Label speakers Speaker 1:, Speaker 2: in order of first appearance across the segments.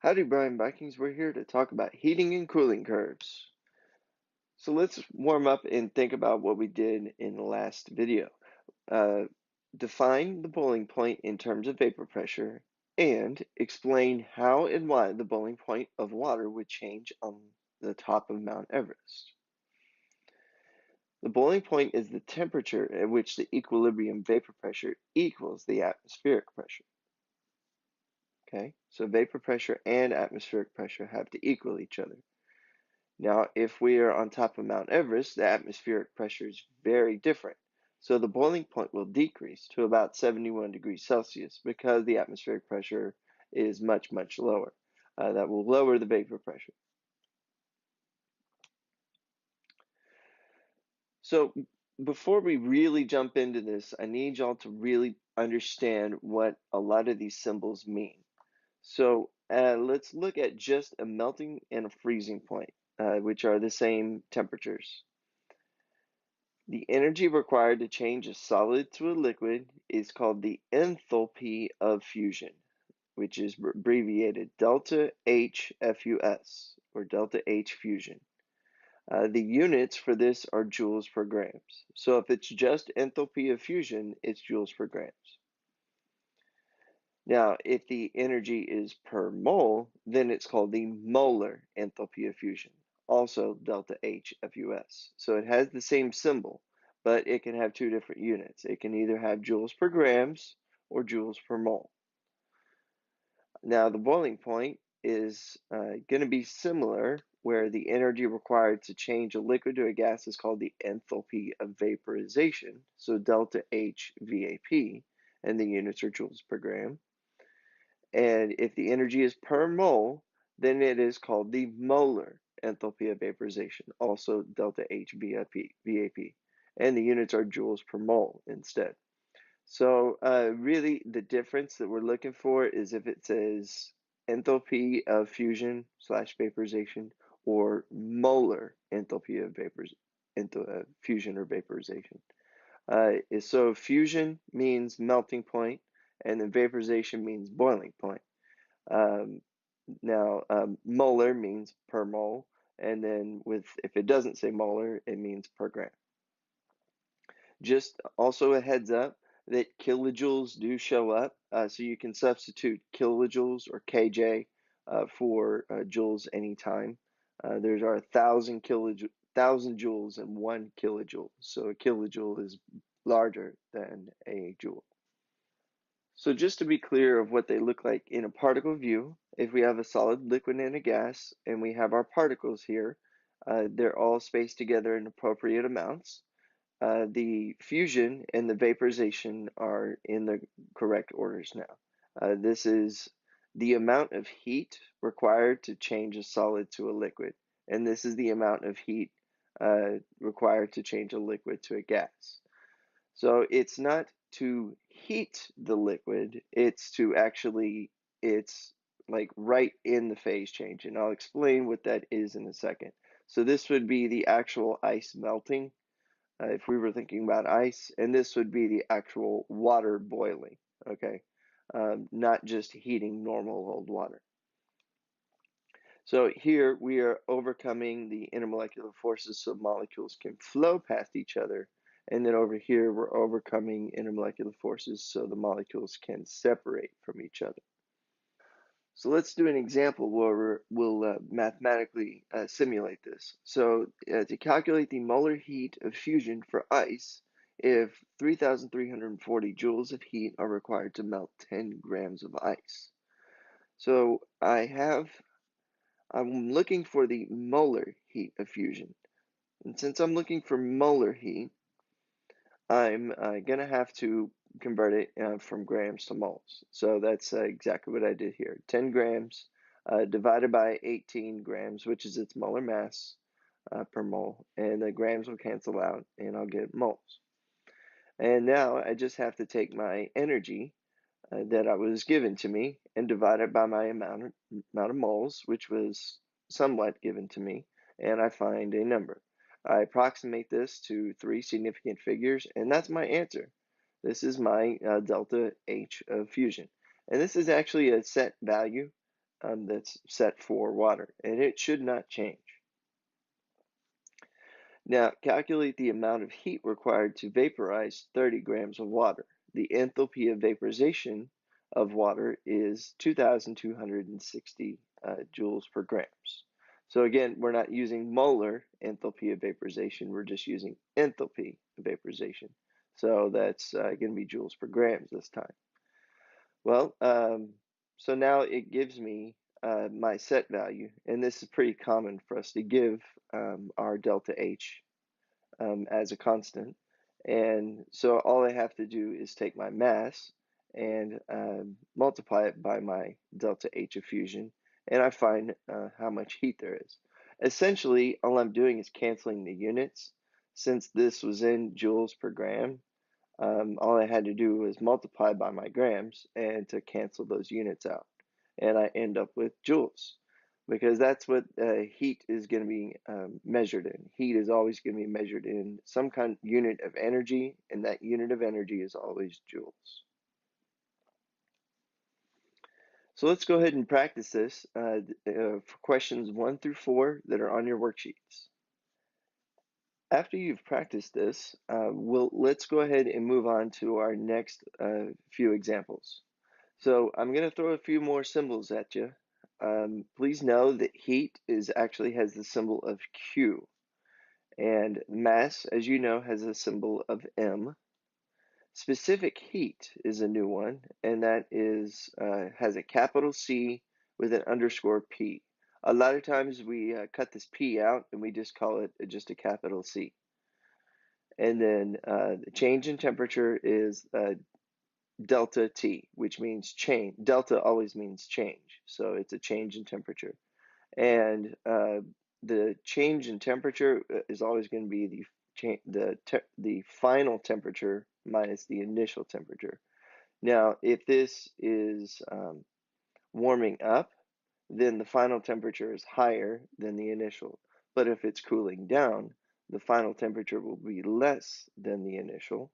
Speaker 1: Howdy, Brian Vikings. We're here to talk about heating and cooling curves. So let's warm up and think about what we did in the last video. Uh, Define the boiling point in terms of vapor pressure and explain how and why the boiling point of water would change on the top of Mount Everest. The boiling point is the temperature at which the equilibrium vapor pressure equals the atmospheric pressure. Okay, so vapor pressure and atmospheric pressure have to equal each other. Now, if we are on top of Mount Everest, the atmospheric pressure is very different. So the boiling point will decrease to about 71 degrees Celsius because the atmospheric pressure is much, much lower. That will lower the vapor pressure. So before we really jump into this, I need y'all to really understand what a lot of these symbols mean. So let's look at just a melting and a freezing point, which are the same temperatures. The energy required to change a solid to a liquid is called the enthalpy of fusion, which is abbreviated delta H FUS, or delta H fusion. The units for this are joules per grams. So if it's just enthalpy of fusion, it's joules per grams. Now, if the energy is per mole, then it's called the molar enthalpy of fusion, also delta H FUS. So it has the same symbol, but it can have two different units. It can either have joules per grams or joules per mole. Now, the boiling point is going to be similar, where the energy required to change a liquid to a gas is called the enthalpy of vaporization, so delta H VAP, and the units are joules per gram. And if the energy is per mole, then it is called the molar enthalpy of vaporization, also delta H VAP. And the units are joules per mole instead. So really the difference that we're looking for is if it says enthalpy of fusion slash vaporization or molar enthalpy of fusion or vaporization. So fusion means melting point, and then vaporization means boiling point. Um, Molar means per mole, and then if it doesn't say molar, it means per gram. Just also a heads up that kilojoules do show up, so you can substitute kilojoules or kJ for joules anytime. There's our 1,000 joules in 1 kilojoule, so a kilojoule is larger than a joule. So just to be clear of what they look like in a particle view, if we have a solid, liquid, and a gas, and we have our particles here, they're all spaced together in appropriate amounts. The fusion and the vaporization are in the correct orders now. This is the amount of heat required to change a solid to a liquid, and this is the amount of heat required to change a liquid to a gas. So it's not to heat the liquid, it's like right in the phase change, and I'll explain what that is in a second. So this would be the actual ice melting, if we were thinking about ice, and this would be the actual water boiling, okay? Not just heating normal old water. So here we are overcoming the intermolecular forces so molecules can flow past each other. And then over here, we're overcoming intermolecular forces so the molecules can separate from each other. So let's do an example where we'll mathematically simulate this. So to calculate the molar heat of fusion for ice, if 3,340 joules of heat are required to melt 10 grams of ice. So I'm looking for the molar heat of fusion. And since I'm looking for molar heat, I'm going to have to convert it from grams to moles. So that's exactly what I did here. 10 grams divided by 18 grams, which is its molar mass per mole. And the grams will cancel out, and I'll get moles. And now I just have to take my energy that I was given to me and divide it by my amount of moles, which was somewhat given to me, and I find a number. I approximate this to 3 significant figures, and that's my answer. This is my delta H of fusion. And this is actually a set value. that's set for water, and it should not change. Now, calculate the amount of heat required to vaporize 30 grams of water. The enthalpy of vaporization of water is 2,260 joules per grams. So again, we're not using molar enthalpy of vaporization, we're just using enthalpy of vaporization. So that's going to be joules per grams this time. Well, so now it gives me my set value, and this is pretty common for us to give our delta H as a constant. And so all I have to do is take my mass and multiply it by my delta H of fusion, and I find how much heat there is. Essentially, all I'm doing is canceling the units. Since this was in joules per gram, all I had to do was multiply by my grams and to cancel those units out. And I end up with joules because that's what heat is going to be measured in. Heat is always going to be measured in some kind of unit of energy, and that unit of energy is always joules. So let's go ahead and practice this for questions 1 through 4 that are on your worksheets. After you've practiced this, let's go ahead and move on to our next few examples. So I'm going to throw a few more symbols at you. Please know that heat actually has the symbol of Q, and mass, as you know, has a symbol of M. Specific heat is a new one, and that has a capital C with an underscore P. A lot of times we cut this P out and we just call it just a capital C. And then the change in temperature is delta T, which means change. Delta always means change, so it's a change in temperature. And the change in temperature is always going to be the final temperature minus the initial temperature. Now, if this is warming up, then the final temperature is higher than the initial. But if it's cooling down, the final temperature will be less than the initial,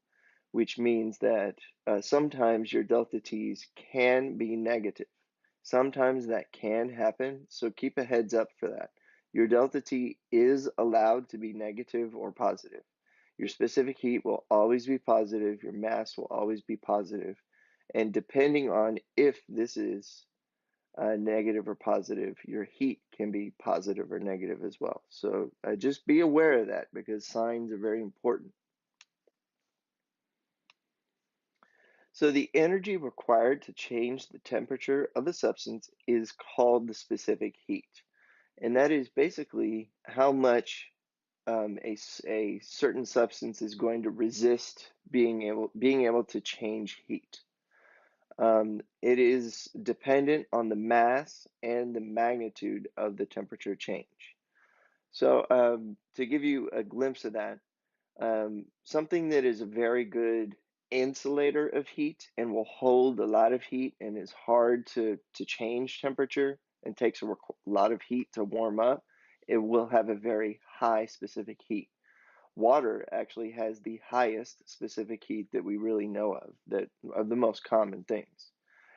Speaker 1: which means that sometimes your delta T's can be negative. Sometimes that can happen, so keep a heads up for that. Your delta T is allowed to be negative or positive. Your specific heat will always be positive, your mass will always be positive, and depending on if this is negative or positive, your heat can be positive or negative as well. So just be aware of that because signs are very important. So the energy required to change the temperature of a substance is called the specific heat. And that is basically how much a certain substance is going to resist being able to change heat. It is dependent on the mass and the magnitude of the temperature change. So to give you a glimpse of that, something that is a very good insulator of heat and will hold a lot of heat and is hard to change temperature and takes a lot of heat to warm up, it will have a very high specific heat. Water actually has the highest specific heat that we really know of, that of the most common things.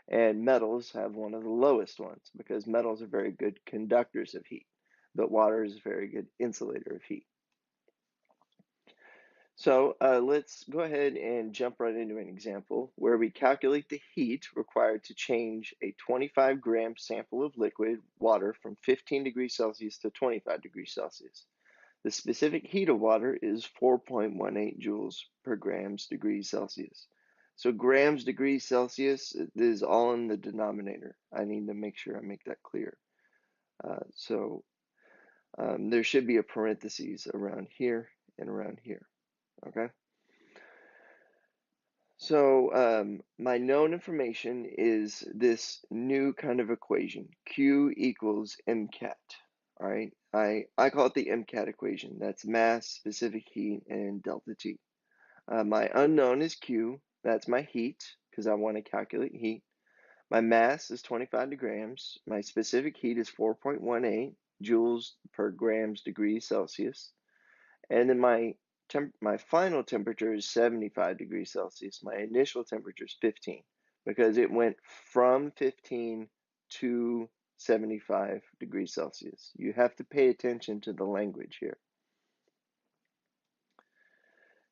Speaker 1: And metals have one of the lowest ones because metals are very good conductors of heat, but water is a very good insulator of heat. So let's go ahead and jump right into an example where we calculate the heat required to change a 25-gram sample of liquid water from 15 degrees Celsius to 25 degrees Celsius. The specific heat of water is 4.18 joules per grams degrees Celsius. So grams degrees Celsius is all in the denominator. I need to make sure I make that clear. There should be a parentheses around here and around here. Okay. So my known information is this new kind of equation, Q equals MCAT. All right, I call it the MCAT equation. That's mass, specific heat, and delta T. My unknown is Q. That's my heat because I want to calculate heat. My mass is 25 grams. My specific heat is 4.18 joules per grams degrees Celsius. And then my final temperature is 75 degrees Celsius. My initial temperature is 15 because it went from 15 to 75 degrees Celsius. You have to pay attention to the language here.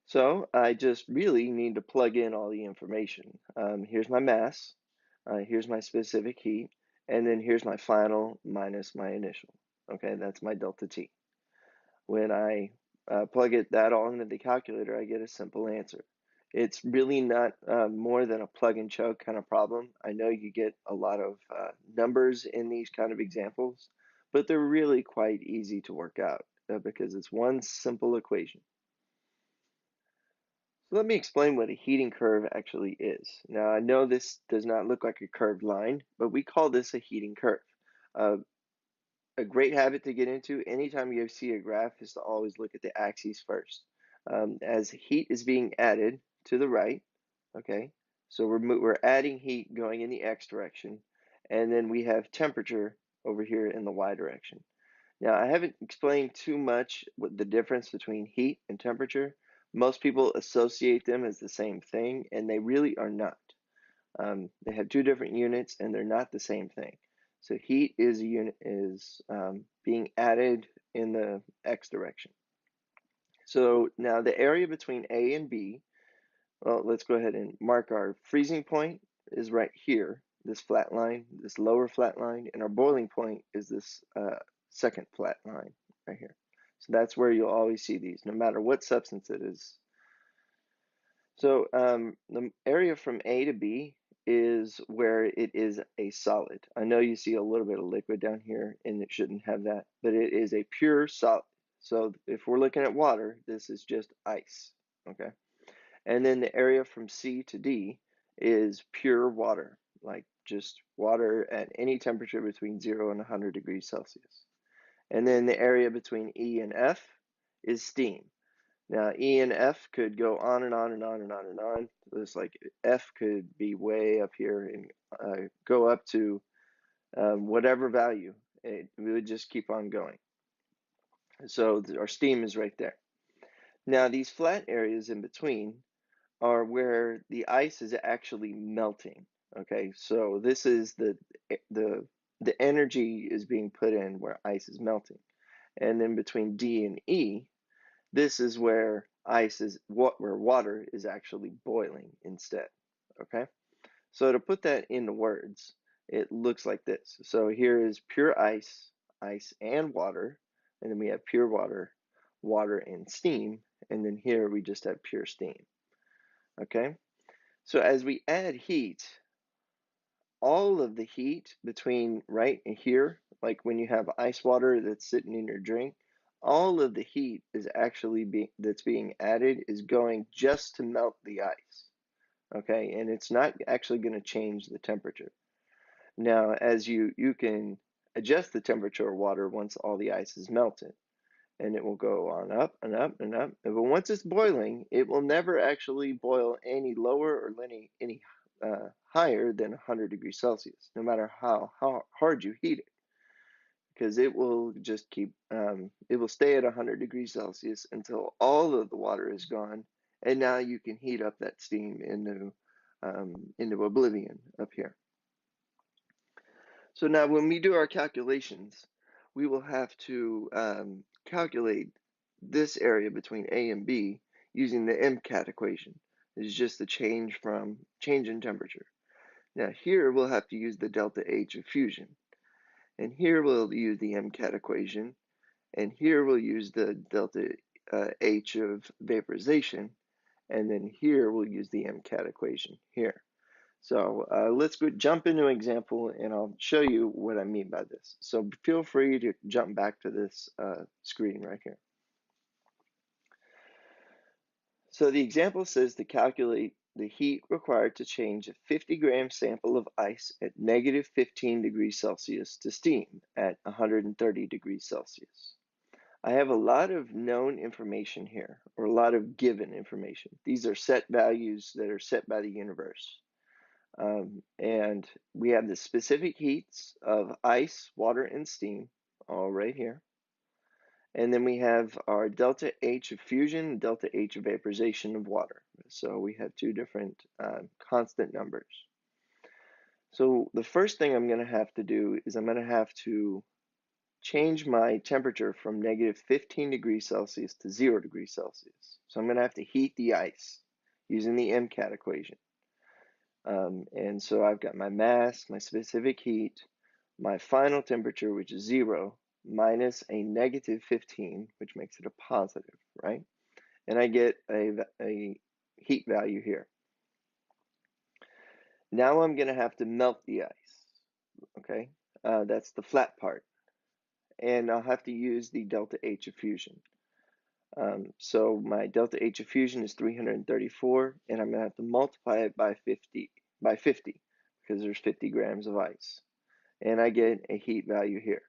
Speaker 1: So I just really need to plug in all the information. Here's my mass, here's my specific heat, and then here's my final minus my initial. Okay, that's my delta T. When I plug that all into the calculator, I get a simple answer. It's really not more than a plug and chug kind of problem. I know you get a lot of numbers in these kind of examples, but they're really quite easy to work out because it's one simple equation. So let me explain what a heating curve actually is. Now, I know this does not look like a curved line, but we call this a heating curve. Uh, a great habit to get into anytime you see a graph is to always look at the axes first. As heat is being added to the right, okay, so we're adding heat going in the x direction, and then we have temperature over here in the y direction. Now, I haven't explained too much what the difference between heat and temperature. Most people associate them as the same thing, and they really are not. They have two different units, and they're not the same thing. So heat is a unit is being added in the x direction. So now the area between A and B, well, let's go ahead and mark our freezing point is right here, this flat line, this lower flat line, and our boiling point is this second flat line right here. So that's where you'll always see these, no matter what substance it is. So the area from A to B is where it is a solid. I know you see a little bit of liquid down here, and it shouldn't have that, but it is a pure solid. So if we're looking at water, this is just ice, okay? And then the area from C to D is pure water, like just water at any temperature between 0 and 100 degrees Celsius. And then the area between E and F is steam. Now, E and F could go on and on and on and on and on. It's like F could be way up here and go up to whatever value. We would just keep on going. So our steam is right there. Now, these flat areas in between are where the ice is actually melting. Okay, so this is the energy is being put in where ice is melting. And then between D and E, this is where where water is actually boiling instead. Okay, so to put that into words, it looks like this. So here is pure ice, ice and water, and then we have pure water, water and steam, and then here we just have pure steam. Okay, so as we add heat, all of the heat between right and here, like when you have ice water that's sitting in your drink, all of the heat is actually that's being added is going just to melt the ice. Okay, and it's not actually going to change the temperature. Now, as you can adjust the temperature of water once all the ice is melted, and it will go on up and up and up. But once it's boiling, it will never actually boil any lower or any higher than 100 degrees Celsius, no matter how hard you heat it, because it will just it will stay at 100 degrees Celsius until all of the water is gone, and now you can heat up that steam into oblivion up here. So now when we do our calculations, we will have to calculate this area between A and B using the MCAT equation. It's just the change in temperature. Now here we'll have to use the delta H of fusion. And here we'll use the MCAT equation. And here we'll use the delta H of vaporization. And then here we'll use the MCAT equation here. So let's jump into an example, and I'll show you what I mean by this. So feel free to jump back to this screen right here. So the example says to calculate the heat required to change a 50-gram sample of ice at negative 15 degrees Celsius to steam at 130 degrees Celsius. I have a lot of known information here, or a lot of given information. These are set values that are set by the universe. And we have the specific heats of ice, water, and steam, all right here. And then we have our delta H of fusion, delta H of vaporization of water. So we have two different constant numbers. So the first thing I'm going to have to do is I'm going to have to change my temperature from negative 15 degrees Celsius to 0 degrees Celsius. So I'm going to have to heat the ice using the MCAT equation. And so I've got my mass, my specific heat, my final temperature, which is 0, minus a negative 15, which makes it a positive, right? And I get a heat value here. Now I'm going to have to melt the ice, okay? That's the flat part. And I'll have to use the delta H of fusion. So my delta H of fusion is 334, and I'm going to have to multiply it by 50, because there's 50 grams of ice. And I get a heat value here.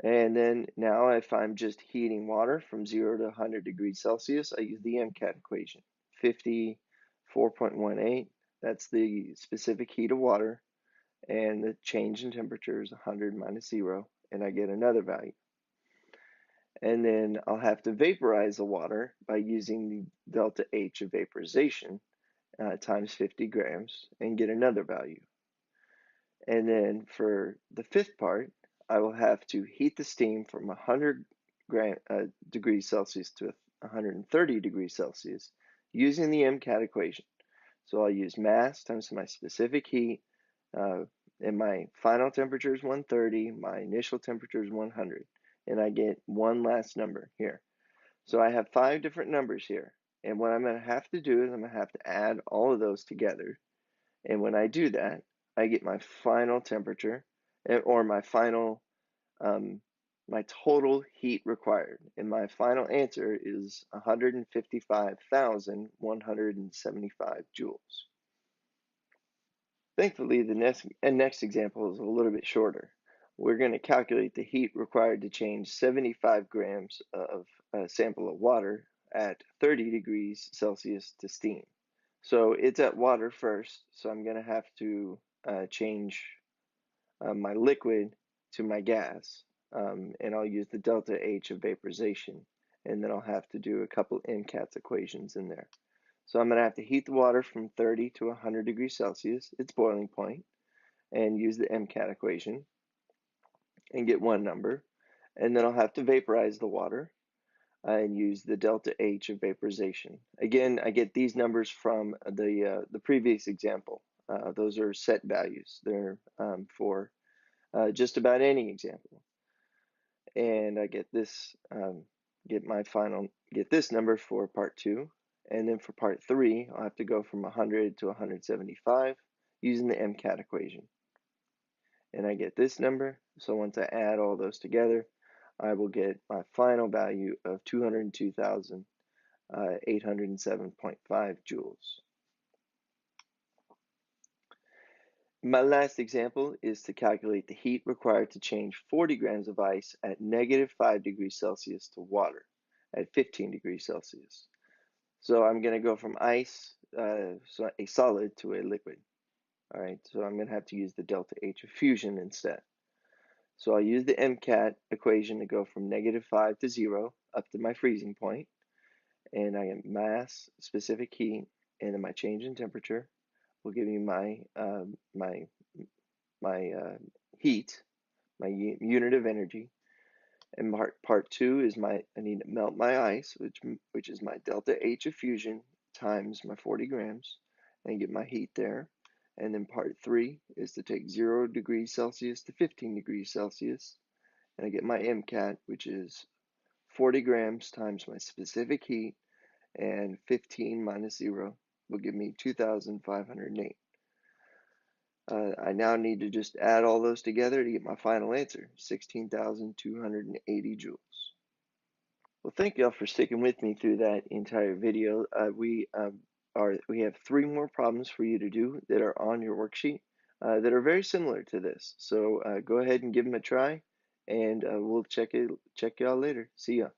Speaker 1: And then now if I'm just heating water from 0 to 100 degrees Celsius, I use the MCAT equation. 54.18, that's the specific heat of water, and the change in temperature is 100 minus 0, and I get another value. And then I'll have to vaporize the water by using the delta H of vaporization times 50 grams and get another value. And then for the fifth part, I will have to heat the steam from 100 degrees Celsius to 130 degrees Celsius using the MCAT equation. So I'll use mass times my specific heat, and my final temperature is 130, my initial temperature is 100, and I get one last number here. So I have 5 different numbers here, and what I'm going to have to do is I'm going to have to add all of those together, and when I do that, I get my final temperature, or my final, my total heat required, and my final answer is 155,175 joules. Thankfully, the next example is a little bit shorter. We're going to calculate the heat required to change 75 grams of a sample of water at 30 degrees Celsius to steam. So it's at water first, so I'm going to have to change my liquid to my gas, and I'll use the delta H of vaporization, and then I'll have to do a couple MCATS equations in there. So I'm going to have to heat the water from 30 to 100 degrees Celsius, its boiling point, and use the MCAT equation and get one number. And then I'll have to vaporize the water and use the delta H of vaporization. Again, I get these numbers from the previous example. Those are set values. They're for just about any example. And I get this, get this number for part 2. And then for part 3, I'll have to go from 100 to 175 using the MCAT equation. And I get this number. So once I add all those together, I will get my final value of 202,807.5 joules. My last example is to calculate the heat required to change 40 grams of ice at negative 5 degrees Celsius to water at 15 degrees Celsius. So I'm going to go from ice, so a solid, to a liquid. All right, so I'm going to have to use the delta H of fusion instead. So I'll use the MCAT equation to go from negative 5 to 0 up to my freezing point, and I get mass, specific heat, and then my change in temperature will give me my heat, my unit of energy. And part 2 is I need to melt my ice, which is my delta H of fusion times my 40 grams, and get my heat there. And then part 3 is to take 0 degrees Celsius to 15 degrees Celsius, and I get my MCAT, which is 40 grams times my specific heat, and 15 minus 0 will give me 2,508. I now need to just add all those together to get my final answer, 16,280 joules. Well, thank y'all for sticking with me through that entire video. We have 3 more problems for you to do that are on your worksheet that are very similar to this. So go ahead and give them a try, and we'll check y'all later. See ya.